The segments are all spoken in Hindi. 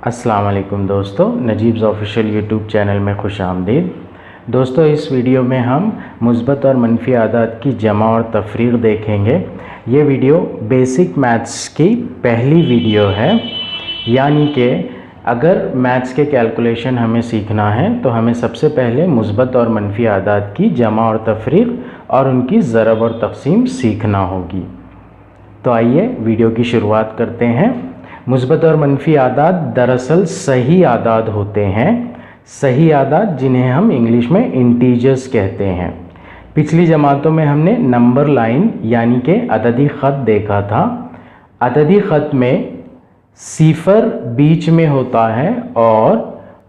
अस्सलाम वालेकुम दोस्तों, नजीब्स ऑफिशियल यूट्यूब चैनल में खुश आमदीद। दोस्तों, इस वीडियो में हम मुस्बत और मनफी आदाद की जमा और तफरीक देखेंगे। ये वीडियो बेसिक मैथ्स की पहली वीडियो है, यानी कि अगर मैथ्स के कैलकुलेशन हमें सीखना है तो हमें सबसे पहले मुस्बत और मनफी आदाद की जमा और तफरीक और उनकी ज़रब और तक़सीम सीखना होगी। तो आइए वीडियो की शुरुआत करते हैं। मुस्बत और मनफी आदाद दरअसल सही आदाद होते हैं, सही आदाद जिन्हें हम इंग्लिश में इंटीजर्स कहते हैं। पिछली जमातों में हमने नंबर लाइन यानी कि अददी ख़त देखा था। अददी ख़त में सिफर बीच में होता है और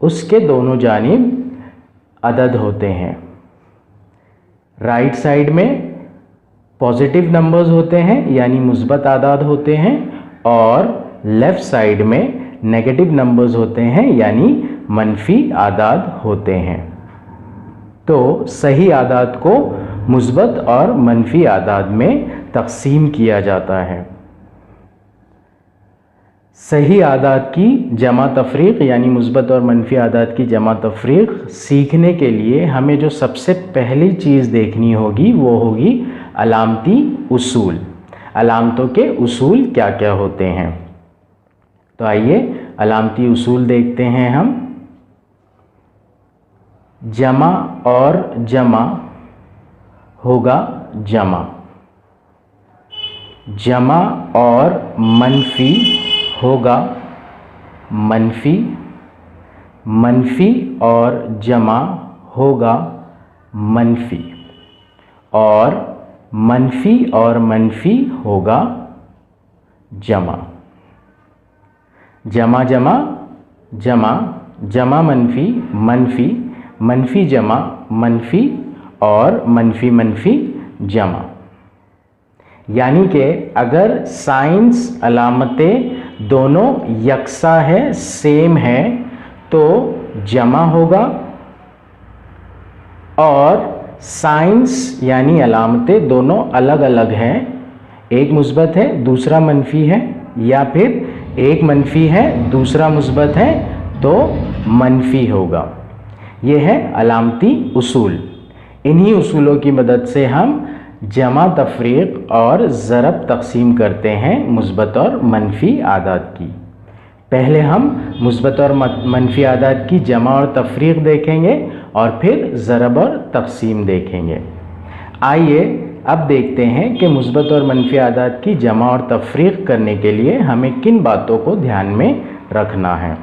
उसके दोनों जानिब अदद होते हैं। राइट साइड में पॉजिटिव नंबर्स होते हैं यानी मुस्बत आदाद होते हैं और लेफ़्ट साइड में नेगेटिव नंबर्स होते हैं यानी मनफी आदाद होते हैं। तो सही आदाद को मुस्बत और मनफी आदाद में तक़सीम किया जाता है। सही आदाद की जमा तफरीक यानी मुस्बत और मनफी आदाद की जमा तफरीक सीखने के लिए हमें जो सबसे पहली चीज़ देखनी होगी वो होगी अलामती उसूल। अलामतों के उसूल क्या क्या होते हैं, तो आइए अलामती उसूल देखते हैं हम। जमा और जमा होगा जमा, जमा और मनफी होगा मनफी, मनफी और जमा होगा मनफी, और मनफी और मनफी होगा जमा। जमा जमा जमा, जमा मनफी मनफी, मनफी जमा मनफी और मनफी मनफी जमा। यानी कि अगर साइंस अलामतें दोनों यकसा है, सेम है, तो जमा होगा, और साइंस यानी अलामतें दोनों अलग अलग हैं, एक मुस्बत है दूसरा मनफी है, या फिर एक मनफी है दूसरा मुस्बत है तो मनफी होगा। ये है अलामती उसूल। इन्हीं उसूलों की मदद से हम जमा तफरीक और ज़रब तक़सीम करते हैं मुस्बत और मनफी आदाद की। पहले हम मुस्बत और मनफी आदाद की जमा और तफरीक देखेंगे और फिर ज़रब और तक़सीम देखेंगे। आइए अब देखते हैं कि मुस्बत और मनफी आदाद की जमा और तफरीक करने के लिए हमें किन बातों को ध्यान में रखना है।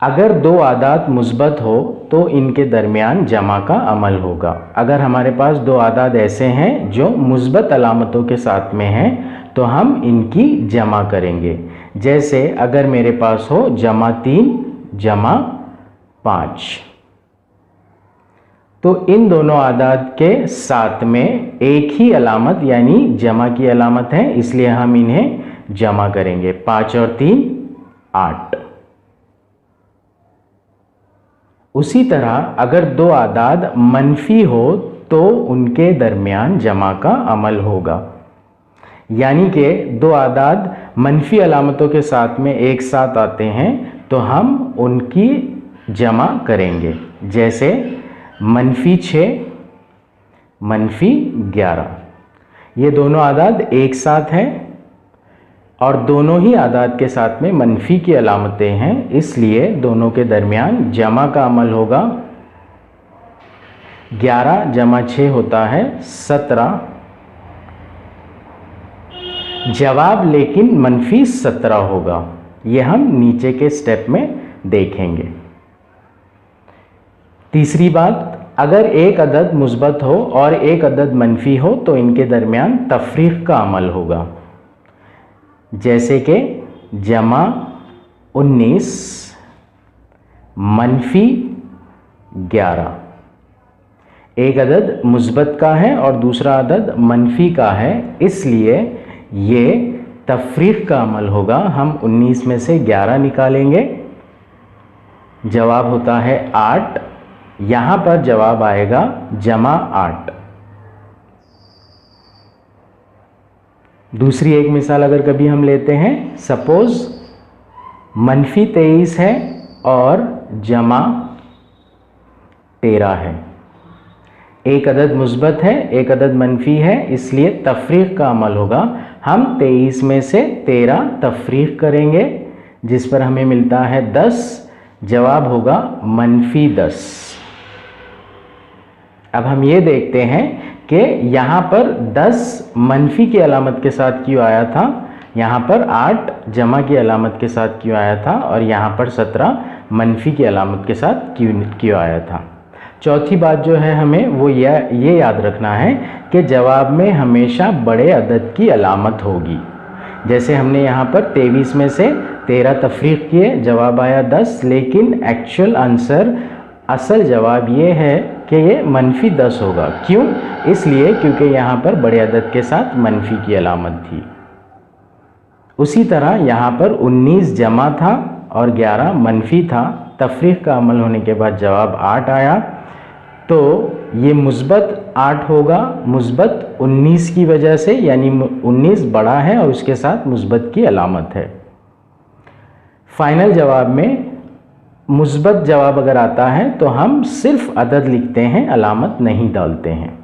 अगर दो आदाद मुस्बत हो तो इनके दरमियान जमा का अमल होगा। अगर हमारे पास दो आदाद ऐसे हैं जो मुस्बत अलामतों के साथ में हैं तो हम इनकी जमा करेंगे। जैसे अगर मेरे पास हो जमा 3 जमा 5, तो इन दोनों आदाद के साथ में एक ही अलामत यानी जमा की अलामत है, इसलिए हम इन्हें जमा करेंगे। 5 और 3 8। उसी तरह अगर दो आदाद मनफी हो तो उनके दरमियान जमा का अमल होगा। यानी कि दो आदाद मनफी अलामतों के साथ में एक साथ आते हैं तो हम उनकी जमा करेंगे। जैसे मनफी 6 मनफी 11, ये दोनों आदाद एक साथ हैं और दोनों ही आदाद के साथ में मनफी की अलामतें हैं, इसलिए दोनों के दरमियान जमा का अमल होगा। 11 जमा 6 होता है 17। जवाब लेकिन मनफी 17 होगा, ये हम नीचे के स्टेप में देखेंगे। तीसरी बात, अगर एक अदद मुस्बत हो और एक अदद मनफी हो तो इनके दरमियान तफरीक का अमल होगा। जैसे कि जमा 19 मनफी 11, एक अदद मुस्बत का है और दूसरा अदद मनफी का है, इसलिए ये तफरीक का अमल होगा। हम 19 में से 11 निकालेंगे, जवाब होता है 8। यहाँ पर जवाब आएगा जमा 8। दूसरी एक मिसाल अगर कभी हम लेते हैं, सपोज -23 है और जमा 13 है। एक अदद मुस्बत है, एक अदद मनफी है, इसलिए तफरीक का अमल होगा। हम 23 में से 13 तफरीक करेंगे जिस पर हमें मिलता है 10। जवाब होगा -10। अब हम ये देखते हैं कि यहाँ पर 10 मनफी की अलामत के साथ क्यों आया था, यहाँ पर 8 जमा की अलामत के साथ क्यों आया था और यहाँ पर 17 मनफी की अलामत के साथ क्यों आया था। चौथी बात जो है हमें वो ये याद रखना है कि जवाब में हमेशा बड़े अदद की अलामत होगी। जैसे हमने यहाँ पर 23 में से 13 तफरीक किए, जवाब आया 10, लेकिन एक्चुअल आंसर असल जवाब ये है कि ये -10 होगा। क्यों? इसलिए क्योंकि यहाँ पर बड़े अदद के साथ मनफी की अलामत थी। उसी तरह यहाँ पर 19 जमा था और 11 मनफी था। तफरीक का अमल होने के बाद जवाब 8 आया, तो ये मुस्बत 8 होगा मुस्बत 19 की वजह से, यानी 19 बड़ा है और उसके साथ मुस्बत की अलामत है। फाइनल जवाब में मुस्बत जवाब अगर आता है तो हम सिर्फ अदद लिखते हैं, अलामत नहीं डालते हैं।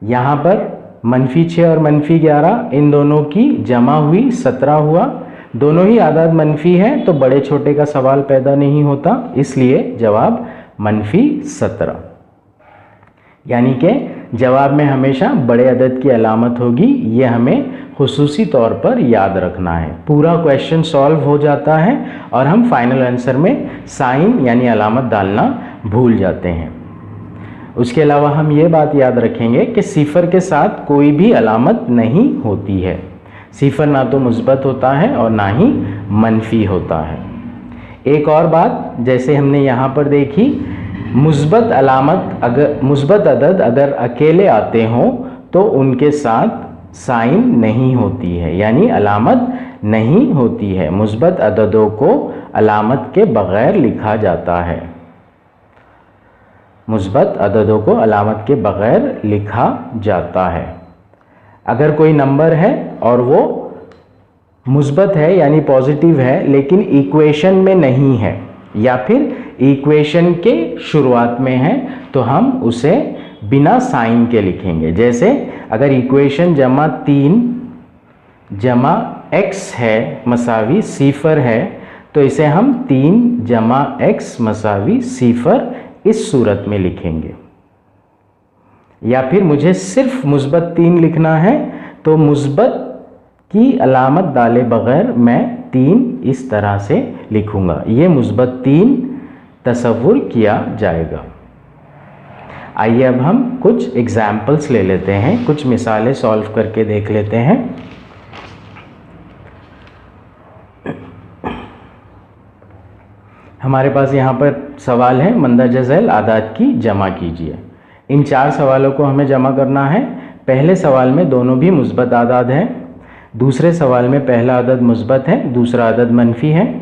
यहाँ पर -6 और -11 इन दोनों की जमा हुई 17 हुआ। दोनों ही आदाद मनफी हैं तो बड़े छोटे का सवाल पैदा नहीं होता, इसलिए जवाब -17। यानी कि जवाब में हमेशा बड़े अदद की अलामत होगी। ये हमें खुसूसी तौर पर याद रखना है। पूरा क्वेश्चन सॉल्व हो जाता है और हम फाइनल आंसर में साइन यानी अलामत डालना भूल जाते हैं। उसके अलावा हम ये बात याद रखेंगे कि सिफर के साथ कोई भी अलामत नहीं होती है। सिफर ना तो मुस्बत होता है और ना ही मनफी होता है। एक और बात, जैसे हमने यहाँ पर देखी, मुस्बत अदद अगर अकेले आते हों तो उनके साथ साइन नहीं होती है, यानी अलामत नहीं होती है। मुस्बत अददों को अलामत के बगैर लिखा जाता है। मुस्बत अददों को अलामत के बगैर लिखा जाता है। अगर कोई नंबर है और वो मुस्बत है यानी पॉजिटिव है लेकिन इक्वेशन में नहीं है या फिर इक्वेशन के शुरुआत में है, तो हम उसे बिना साइन के लिखेंगे। जैसे अगर इक्वेशन जमा 3 जमा x है मसावी सिफर है, तो इसे हम 3 जमा x मसावी सिफर इस सूरत में लिखेंगे। या फिर मुझे सिर्फ मुस्बत 3 लिखना है तो मुस्बत की अलामत डाले बगैर मैं 3 इस तरह से लिखूंगा। ये मुस्बत 3 तसव्वुर किया जाएगा। आइए अब हम कुछ एग्जाम्पल्स ले लेते हैं, कुछ मिसालें सॉल्व करके देख लेते हैं। हमारे पास यहाँ पर सवाल है, मंदरजा झैल आदाद की जमा कीजिए। इन 4 सवालों को हमें जमा करना है। पहले सवाल में दोनों भी मुस्बत आदाद हैं, दूसरे सवाल में पहला अदद मुस्बत है, दूसरा अदद मनफी है,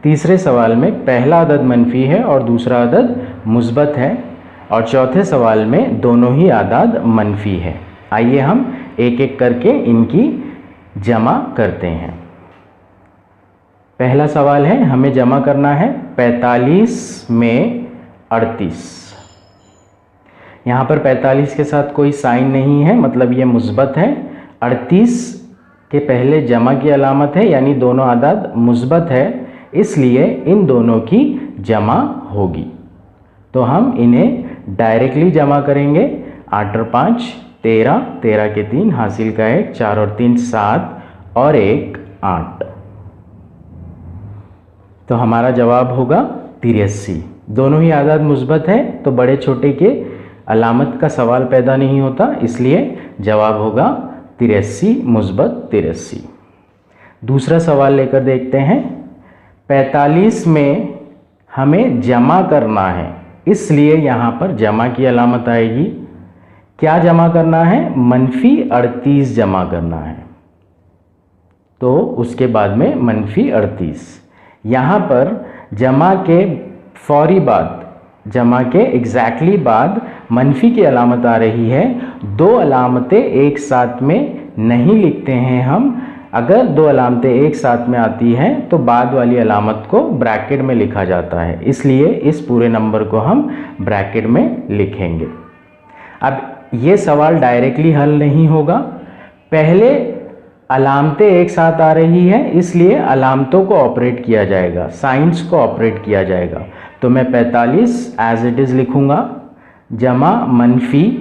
तीसरे सवाल में पहला अदद मनफी है और दूसरा अदद मुस्बत है, और चौथे सवाल में दोनों ही आदाद मनफी है। आइए हम एक एक करके इनकी जमा करते हैं। पहला सवाल है, हमें जमा करना है 45 में 38। यहाँ पर 45 के साथ कोई साइन नहीं है, मतलब ये मुस्बत है। 38 के पहले जमा की अलामत है, यानी दोनों आदाद मुस्बत है, इसलिए इन दोनों की जमा होगी। तो हम इन्हें डायरेक्टली जमा करेंगे। 8 और 5 13, 13 के 3 हासिल का 1, 4 और 3 7 और 1 8। तो हमारा जवाब होगा 83। दोनों ही आदाद मुस्बत है तो बड़े छोटे के अलामत का सवाल पैदा नहीं होता, इसलिए जवाब होगा 83 मुस्बत 83। दूसरा सवाल लेकर देखते हैं। 45 में हमें जमा करना है, इसलिए यहाँ पर जमा की अलामत आएगी। क्या जमा करना है? -38 जमा करना है, तो उसके बाद में -38। यहाँ पर जमा के फौरी बाद, जमा के एग्जैक्टली बाद मनफी की अलामत आ रही है। 2 अलामतें एक साथ में नहीं लिखते हैं हम। अगर दो अलामतें एक साथ में आती हैं तो बाद वाली अलामत को ब्रैकेट में लिखा जाता है, इसलिए इस पूरे नंबर को हम ब्रैकेट में लिखेंगे। अब ये सवाल डायरेक्टली हल नहीं होगा, पहले अलामतें एक साथ आ रही हैं इसलिए अलामतों को ऑपरेट किया जाएगा, साइंस को ऑपरेट किया जाएगा। तो मैं 45 एज इट इज़ लिखूँगा, जमा मनफी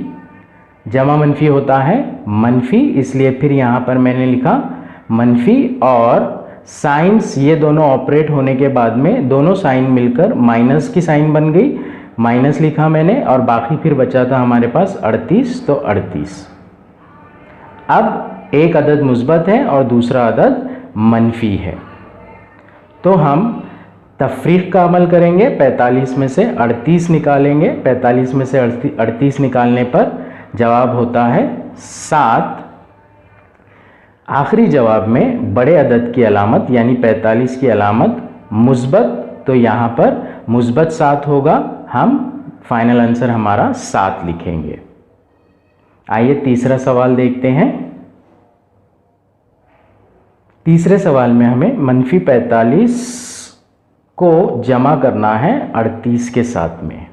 होता है मनफी, इसलिए फिर यहाँ पर मैंने लिखा मनफी, और साइंस ये दोनों ऑपरेट होने के बाद में दोनों साइन मिलकर माइनस की साइन बन गई, माइनस लिखा मैंने, और बाकी फिर बचा था हमारे पास 38, तो 38। अब एक अदद मुस्बत है और दूसरा अदद मनफी है, तो हम तफरीक का अमल करेंगे। 45 में से 38 निकालेंगे, 45 में से 38 निकालने पर जवाब होता है 7। आखिरी जवाब में बड़े अदद की अलामत यानी 45 की अलामत मुस्बत, तो यहाँ पर मुस्बत 7 होगा, हम फाइनल आंसर हमारा 7 लिखेंगे। आइए तीसरा सवाल देखते हैं। तीसरे सवाल में हमें मनफी 45 को जमा करना है 38 के साथ में।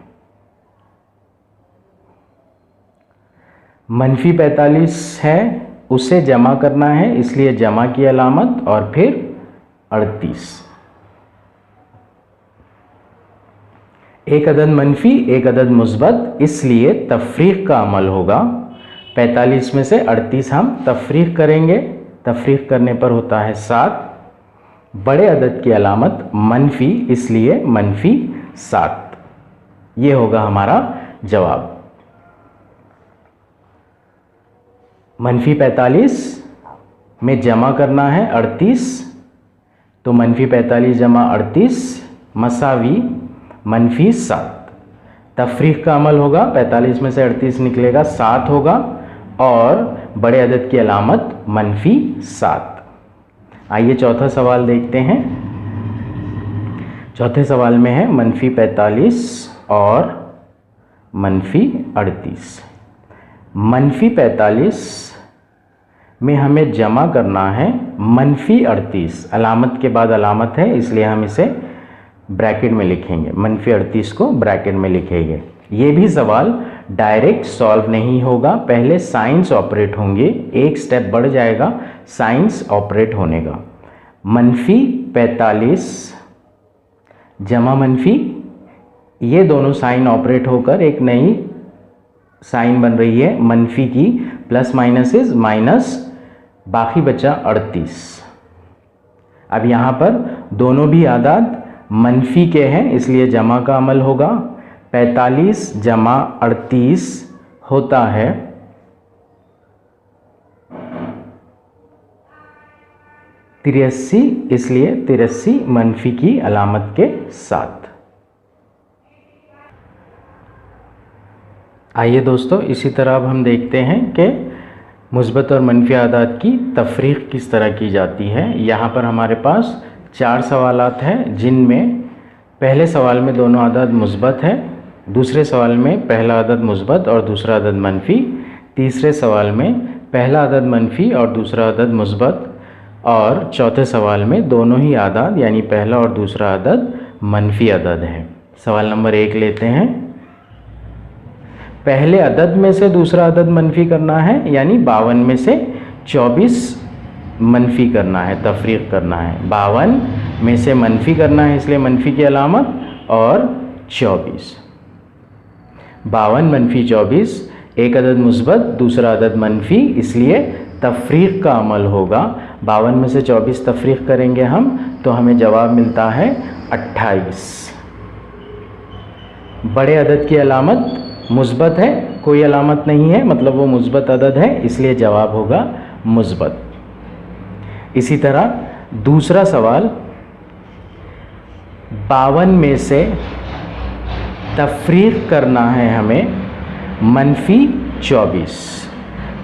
मनफी 45 है, उसे जमा करना है, इसलिए जमा की अलामत और फिर 38। एक अदद मनफी एक अदद मुस्बत, इसलिए तफरीक का अमल होगा। 45 में से 38 हम तफरीक करेंगे, तफरीक करने पर होता है 7। बड़े अदद की अलामत मनफी, इसलिए मनफी 7। ये होगा हमारा जवाब। मनफी 45 में जमा करना है 38, तो मनफी 45 जमा 38 मसावी मनफी 7। तफरीक का अमल होगा, 45 में से 38 निकलेगा 7 होगा, और बड़े अदद की अलामत मनफी 7। आइए चौथा सवाल देखते हैं। चौथे सवाल में है मनफी 45 और मनफी 38। मनफी 45 में हमें जमा करना है मनफी 38, अलामत के बाद अलामत है इसलिए हम इसे ब्रैकेट में लिखेंगे, मनफी 38 को ब्रैकेट में लिखेंगे। ये भी सवाल डायरेक्ट सॉल्व नहीं होगा, पहले साइंस ऑपरेट होंगे, एक स्टेप बढ़ जाएगा साइंस ऑपरेट होने का। मनफी 45 जमा मनफी, ये दोनों साइन ऑपरेट होकर एक नई साइन बन रही है मनफी की, प्लस माइनस इज माइनस, बाकी बचा 38। अब यहाँ पर दोनों भी आदाद मनफी के हैं इसलिए जमा का अमल होगा। 45 जमा 38 होता है 83, इसलिए 83 मनफी की अलामत के साथ। आइए दोस्तों, इसी तरह अब हम देखते हैं कि मुस्बत और मनफी आदाद की तफरीक किस तरह की जाती है। यहाँ पर हमारे पास 4 सवालात हैं, जिनमें पहले सवाल में दोनों आदाद मुस्बत है, दूसरे सवाल में पहला अदद मुस्बत और दूसरा अदद मनफी, तीसरे सवाल में पहला अदद मनफी और दूसरा अदद मुस्बत, और चौथे सवाल में दोनों ही आदाद यानी पहला और दूसरा अदद मनफी अदद हैं। सवाल नंबर 1 लेते हैं। पहले अदद में से दूसरा अदद मनफी करना है, यानी 52 में से 24 मनफी करना है, तफरीक करना है। 52 में से मनफी करना है इसलिए मनफी की अलामत, और 24। 52 मनफी 24, एक अदद मुस्बत दूसरा अदद मनफी, इसलिए तफरीक का अमल होगा। 52 में से 24 तफरीक करेंगे हम तो हमें जवाब मिलता है 28। बड़े अदद की अलामत मुस्बत है, कोई अलामत नहीं है, मतलब वो मुस्बत अदद है, इसलिए जवाब होगा मुस्बत। इसी तरह दूसरा सवाल, 52 में से तफरीक करना है हमें मनफी 24,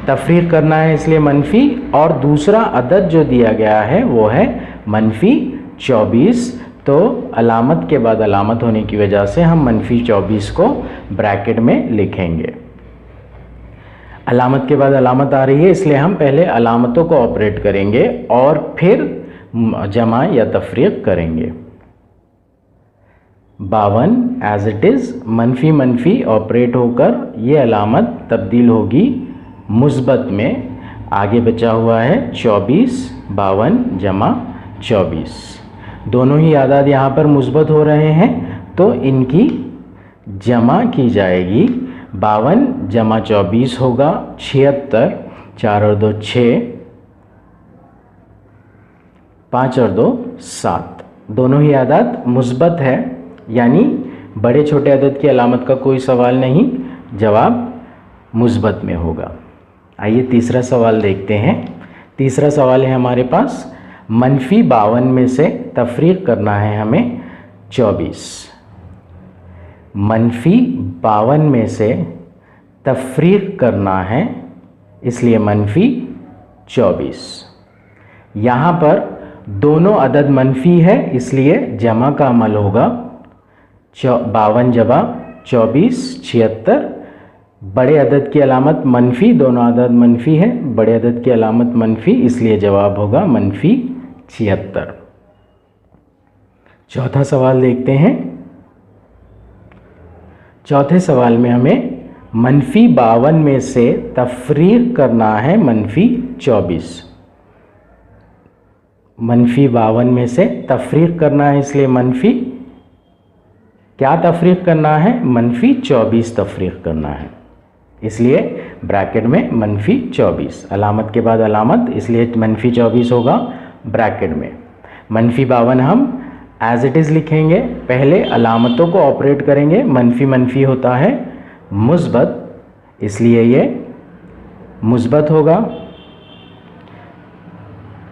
तफरीक करना है इसलिए मनफी, और दूसरा अदद जो दिया गया है वो है मनफी 24, तो अलामत के बाद अलामत होने की वजह से हम मनफी 24 को ब्रैकेट में लिखेंगे। अलामत के बाद अलामत आ रही है, इसलिए हम पहले अलामतों को ऑपरेट करेंगे और फिर जमा या तफरीक करेंगे। 52 एज इट इज़ मनफी मनफी ऑपरेट होकर ये अलामत तब्दील होगी मुस्बत में। आगे बचा हुआ है 24, 52 जमा 24। दोनों ही आदाद यहाँ पर मुस्बत हो रहे हैं तो इनकी जमा की जाएगी। 52 जमा 24 होगा 76, 4 और 2 6, 5 और 2 7। दोनों ही आदाद मुस्बत है, यानी बड़े छोटे अदद की अलामत का कोई सवाल नहीं, जवाब मुस्बत में होगा। आइए तीसरा सवाल देखते हैं। तीसरा सवाल है हमारे पास, मनफी 52 में से तफरीक करना है हमें 24। मनफी 52 में से तफरीक करना है, इसलिए मनफी 24। यहाँ पर दोनों अदद मनफी है, इसलिए जमा का अमल होगा। 52 जमा 24 76। बड़े अदद की अलामत मनफी, दोनों अदद मनफी है, बड़े अदद की अलामत मनफी, इसलिए जवाब होगा मनफी 76। चौथा सवाल देखते हैं। चौथे सवाल में हमें मनफी 52 में से तफरीक करना है मनफी 24। मनफी 52 में से तफरीक करना है, इसलिए मनफी क्या तफरीक करना है, मनफी 24 तफरीक करना है, इसलिए ब्रैकेट में मनफी 24। अलामत के बाद अलामत, इसलिए मनफी 24 होगा ब्रैकेट में। मनफी 52 हम एज इट इज़ लिखेंगे, पहले अलामतों को ऑपरेट करेंगे। मनफी मनफी होता है मुस्बत, इसलिए ये मुस्बत होगा।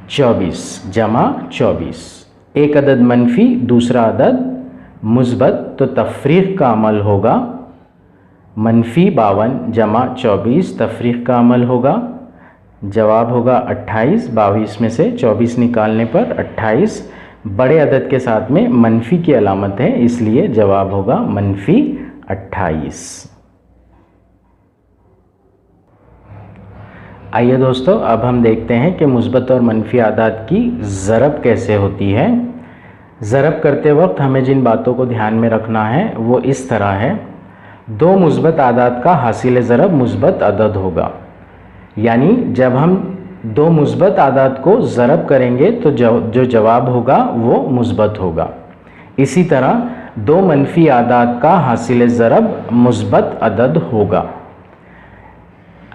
24 जमा 24, एक अदद मनफी दूसरा अदद मुस्बत, तो तफरीक का अमल होगा। मनफी 52 जमा 24 तफरीक का अमल होगा। जवाब होगा 28। 22 में से 24 निकालने पर 28, बड़े अदद के साथ में मनफी की अलामत है, इसलिए जवाब होगा मनफी 28। आइए दोस्तों, अब हम देखते हैं कि मुस्बत और मनफी आदाद की ज़रब कैसे होती है। ज़रब करते वक्त हमें जिन बातों को ध्यान में रखना है वो इस तरह है। दो मुस्बत आदाद का हासिल ज़रब मुस्बत अदद होगा, यानी जब हम दो मुस्बत आदाद को ज़रब करेंगे तो जो जवाब होगा वो मुस्बत होगा। इसी तरह दो मनफी आदाद का हासिल ज़रब मुस्बत अदद होगा।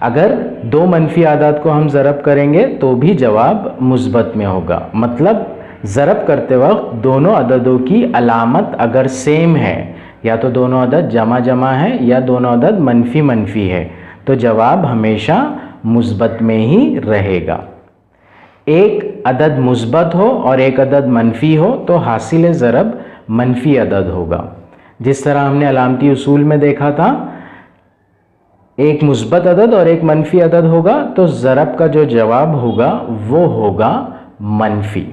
अगर दो मनफी आदाद को हम ज़रब करेंगे तो भी जवाब मुस्बत में होगा। मतलब ज़रब करते वक्त दोनों अददों की अलामत अगर सेम है, या तो दोनों अदद जमा जमा है या दोनों अदद मनफी मनफी है, तो जवाब हमेशा मुस्बत में ही रहेगा। एक अदद मुस्बत हो और एक अदद मनफी हो तो हासिल ज़रब मनफी अदद होगा। जिस तरह हमने अलामती उसूल में देखा था, एक मुस्बत अदद और एक मनफी अदद होगा तो ज़रब का जो जवाब होगा वो होगा मनफी।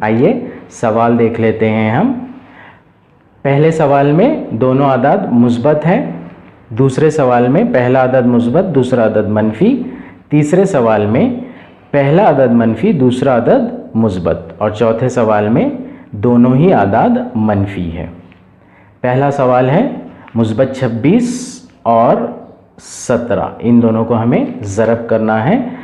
आइए सवाल देख लेते हैं हम। पहले सवाल में दोनों अदद मुस्बत है, दूसरे सवाल में पहला अदद मुस्बत दूसरा अदद मनफी, तीसरे सवाल में पहला अदद मनफी दूसरा अदद मुस्बत, और चौथे सवाल में दोनों ही अदद मनफी है। पहला सवाल है मुस्बत 26 और 17, इन दोनों को हमें ज़रब करना है।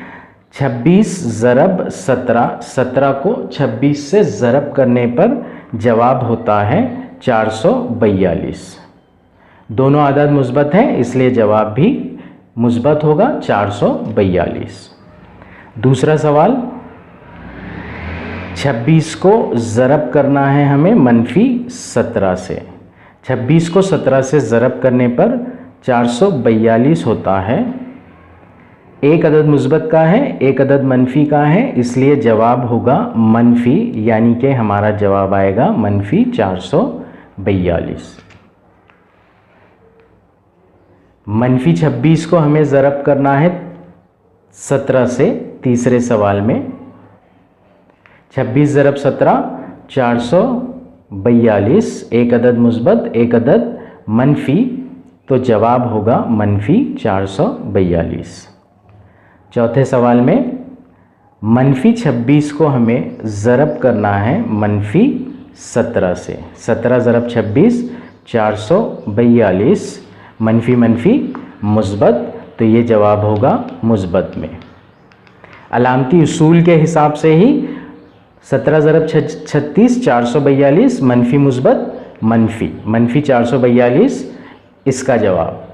26 ज़रब 17, 17 को 26 से ज़रब करने पर जवाब होता है 442। दोनों अदद मुस्बत हैं, इसलिए जवाब भी मुस्बत होगा 442। दूसरा सवाल, 26 को ज़रब करना है हमें मनफी 17 से। 26 को 17 से ज़रब करने पर 442 होता है। एक अदद मुस्बत का है, एक अदद मनफी का है, इसलिए जवाब होगा मनफी, यानी कि हमारा जवाब आएगा मनफी 442। मनफी 26 को हमें ज़रब करना है 17 से तीसरे सवाल में। 26 ज़रब 17 442, एक अदद मुस्बत एक अदद मनफी, तो जवाब होगा -442। चौथे सवाल में -26 को हमें ज़रब करना है -17 से। 17 ज़रब 26 442, मनफी मनफी मुस्बत, तो ये जवाब होगा मुस्बत में। अलामती उसूल के हिसाब से ही 17 ज़रब 36 442, मनफी मुस्बत मनफी 442 इसका जवाब।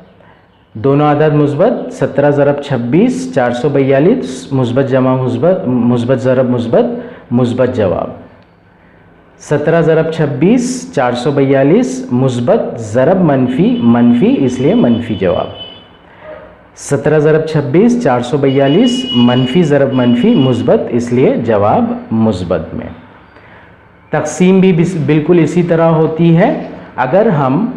दोनों आदद मुस्बत, 17 ज़रब 26 442, मुस्बत जमा मुस्बत, मुस्बत ज़रब मुस्बत जवाब। 17 ज़रब 26 442, मुस्बत ज़रब मनफी इसलिए मनफी जवाब। 17 ज़रब 26 442, मनफी ज़रब मनफी मुस्बत इसलिए जवाब मुस्बत में। तकसीम भी बिल्कुल इसी तरह होती है। अगर हम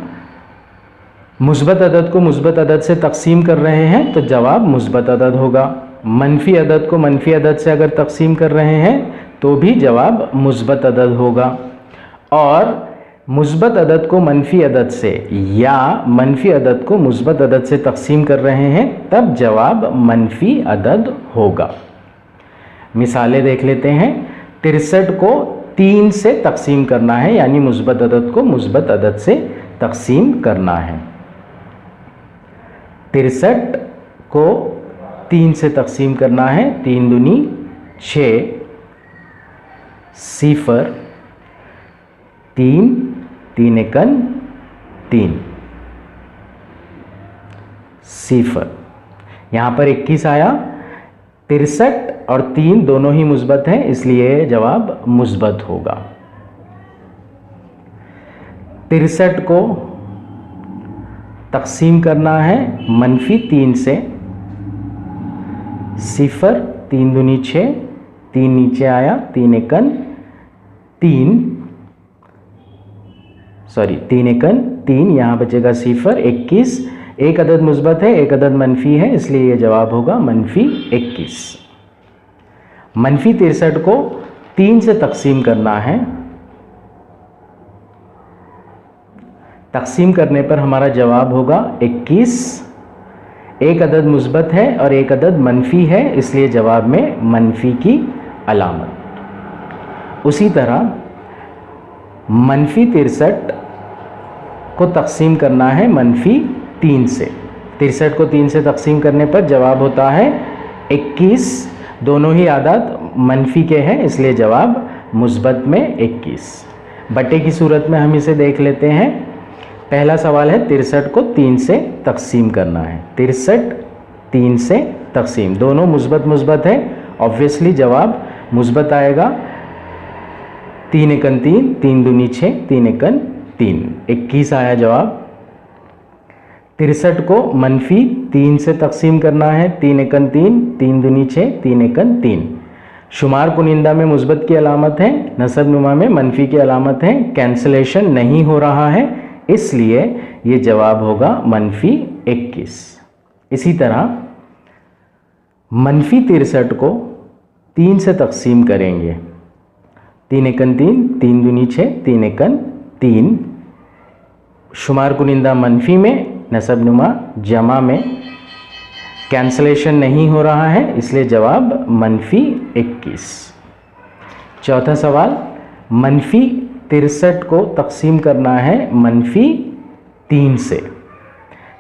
मुस्बत अदद को मुस्बत अदद से तकसीम कर रहे हैं तो जवाब मुस्बत अदद होगा। मनफी अदद को मनफी अदद से अगर तकसीम कर रहे हैं तो भी जवाब मुस्बत अदद होगा। और मुस्बत अदद को मनफी अदद से या मनफी अदद को मुस्बत अदद से तकसीम कर रहे हैं तब जवाब मनफी अदद होगा। मिसालें देख लेते हैं। 63 को 3 से तकसीम करना है, यानी मुस्बत अदद को मुस्बत अदद से तकसीम करना है। 63 को 3 से तकसीम करना है। 3 दूनी 6, 0 3 3 एकन 3 0। यहाँ पर 21 आया। 63 और 3 दोनों ही मुस्बत हैं इसलिए जवाब मुस्बत होगा। 63 को तकसीम करना है मनफी 3 से। 0 3 दूनी 6, 3 नीचे आया, 3 एकन 3 यहाँ बचेगा 0। 21 एक अदद मुस्बत है, एक अदद मनफी है इसलिए यह जवाब होगा मनफी 21। मनफी 63 को 3 से तकसीम करना है। तकसीम करने पर हमारा जवाब होगा 21। एक अदद मुस्बत है और एक अदद मनफी है इसलिए जवाब में मनफी की अलामत। उसी तरह मनफी 63 को तकसीम करना है मनफी 3 से। 63 को 3 से तकसीम करने पर जवाब होता है 21। दोनों ही आदाद मनफी के हैं इसलिए जवाब मुस्बत में 21। बटे की सूरत में हम इसे देख लेते हैं। पहला सवाल है 63 को 3 से तकसीम करना है। 63 3 से तकसीम, दोनों मुस्बत मुस्बत है, ऑब्वियसली जवाब मुस्बत आएगा। 3 एकन 3, 3 दूनी 6, 3 एकन 3, 21 आया जवाब। 63 को मनफी 3 से तकसीम करना है। 3 एकन 3, 3 दूनी 6, 3 एकन 3। शुमार कुनिंदा में मुस्बत की अलामत है, नसब नुमा में मनफी की अलामत है। कैंसलेशन नहीं हो रहा है इसलिए ये जवाब होगा मनफी 21। इसी तरह मनफी 63 को 3 से तकसीम करेंगे। 3 एकन 3, 3 दूनी 6, 3 एकन 3। शुमार कुनिंदा मनफी में, नसब नुमा जमा में। कैंसलेशन नहीं हो रहा है इसलिए जवाब मनफी 21। चौथा सवाल मनफी 63 को तकसीम करना है मनफी 3 से।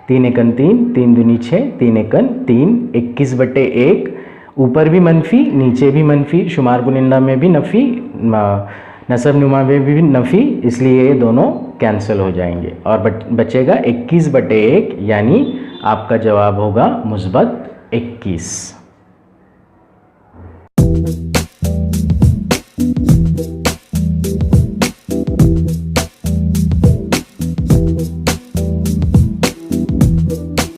3 एकन 3, 3 दूनी 6, 3 एकन 3, 21 बटे 1। ऊपर भी मनफी नीचे भी मनफी, शुमार कुनिंदा में भी नफ़ी, नसब नुमा में भी नफ़ी, इसलिए ये दोनों कैंसिल हो जाएंगे और बचेगा 21 बटे 1, यानी आपका जवाब होगा मुस्बत 21।